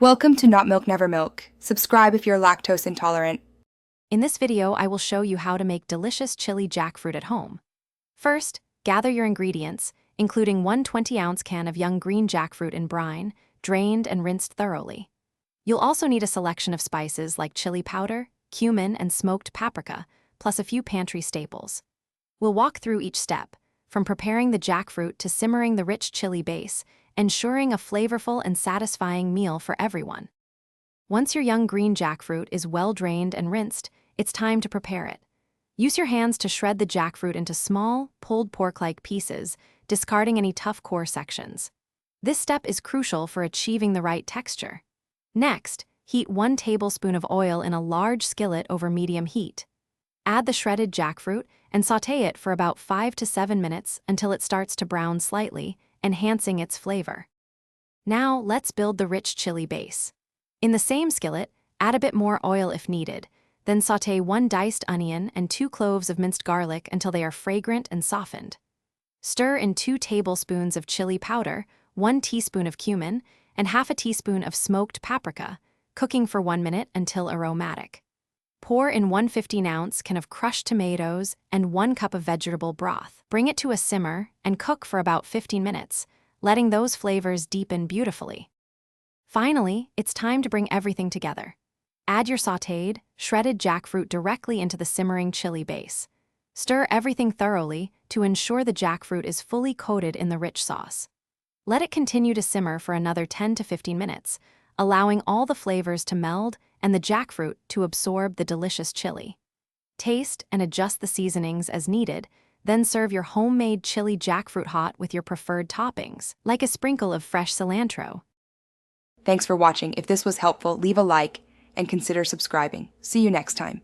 Welcome to Not Milk Never Milk. Subscribe if you're lactose intolerant. In this video, I will show you how to make delicious chili jackfruit at home. First, gather your ingredients, including one 20-ounce can of young green jackfruit in brine, drained and rinsed thoroughly. You'll also need a selection of spices like chili powder, cumin, and smoked paprika, plus a few pantry staples. We'll walk through each step, from preparing the jackfruit to simmering the rich chili base, ensuring a flavorful and satisfying meal for everyone. Once your young green jackfruit is well drained and rinsed, it's time to prepare it. Use your hands to shred the jackfruit into small, pulled pork-like pieces, discarding any tough core sections. This step is crucial for achieving the right texture. Next, heat 1 tablespoon of oil in a large skillet over medium heat. Add the shredded jackfruit and sauté it for about 5 to 7 minutes until it starts to brown slightly, enhancing its flavor. Now, let's build the rich chili base. In the same skillet, add a bit more oil if needed, then sauté 1 diced onion and 2 cloves of minced garlic until they are fragrant and softened. Stir in 2 tablespoons of chili powder, 1 teaspoon of cumin, and half a teaspoon of smoked paprika, cooking for 1 minute until aromatic. Pour in 1 15-ounce can of crushed tomatoes and 1 cup of vegetable broth. Bring it to a simmer and cook for about 15 minutes, letting those flavors deepen beautifully. Finally, it's time to bring everything together. Add your sautéed, shredded jackfruit directly into the simmering chili base. Stir everything thoroughly to ensure the jackfruit is fully coated in the rich sauce. Let it continue to simmer for another 10 to 15 minutes, allowing all the flavors to meld and the jackfruit to absorb the delicious chili. Taste and adjust the seasonings as needed, then serve your homemade chili jackfruit hot with your preferred toppings, like a sprinkle of fresh cilantro. Thanks for watching. If this was helpful, leave a like and consider subscribing. See you next time.